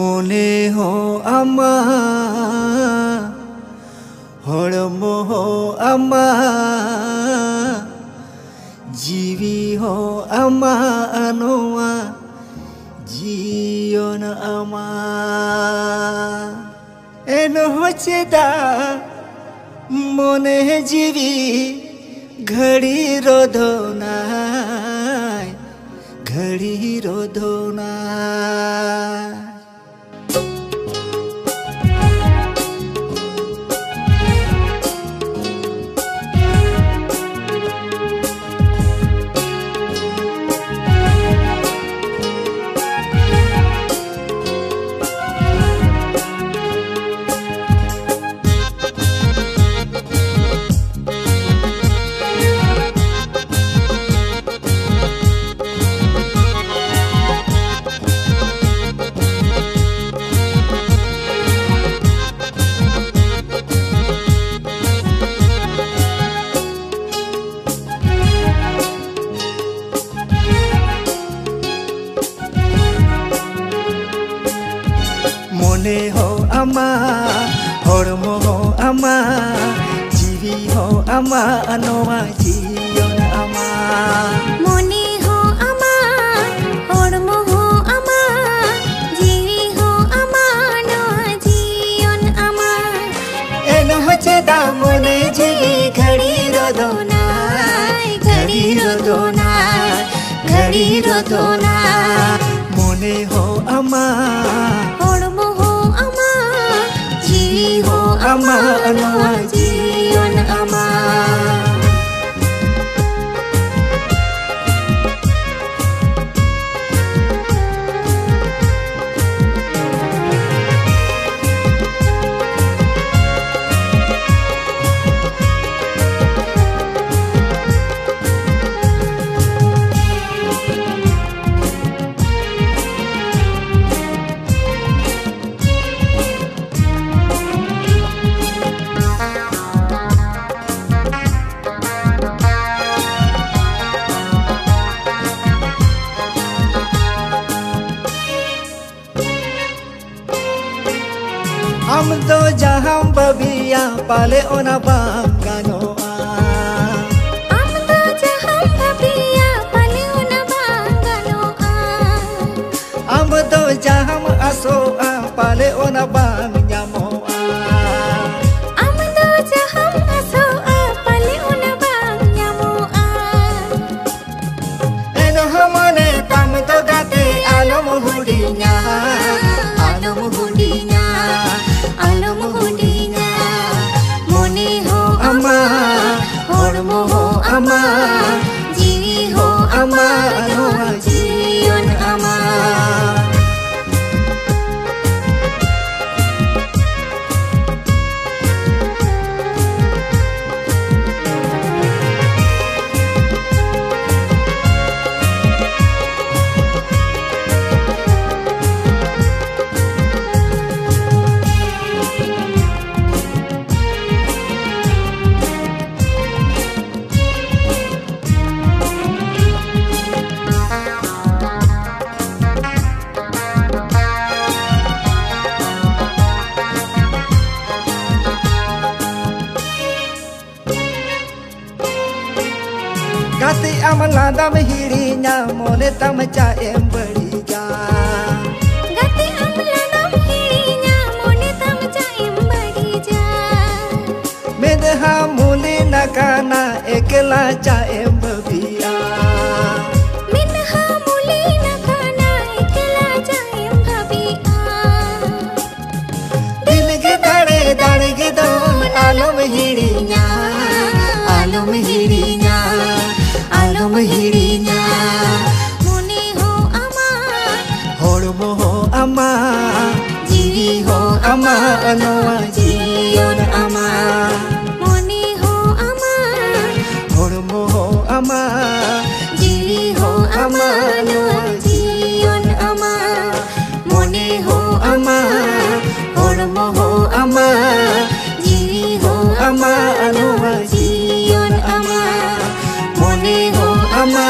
মনে হো আমা হড়মো হো আমা জীবী হো আমা আনোয়া জীবন আমা এন হচ্ছে দা মনে জীবী ঘড়ি রোধনায় ঘড়ি রোধনায় মনে হো আমা হড়মো হো আমা জীবী হো আমা আনোয়া জীবন আমা মনে হো আমা হড়মো হো আমা জীবী হো আমা আনোয়া জীবন আমা এন হচ্ছে দা মনে জীবী ঘড়ি রোধনায় ঘড়ি রোধনায় ঘড়ি রোধনায় মনে হো আমা হড়মো হো আমা জীবী হো আমা আনোয়া জীবন আমা हम तो जहाँ बबिया पाले ओना बांगानोआ हम तो जहाँ बबिया पाले ओना बांगानोआ हम तो जहाँ असोआ पाले ओना बांगानोआ हम तो जहाँ असोआ पाले ओना बांगानोआ एनो हमने काम तो गाते आलो मुहुडिया आलो मुहुडिया আলম হুডিনা মনে হো আমা হড়মো হো আমা জীবী হো আমা আনোয়া জীবন আমা Kati amala dam hirinya mone tam cha em badi ja gati amla dam hirinya mone tam cha em badi ja medha muli nakana ekla cha em babia medha muli nakana ekla cha em babia dil ke dare dare ke don alom hirinya alom hirinya alom hirinya mone ho ama hordmo ho ama jiwi ho ama anoa jiyon ama mone ho ama hordmo ho ama jiwi ho ama anoa jiyon ama mone ho ama hordmo ho ama jiwi ho ama anoa jiyon ama mone ho ama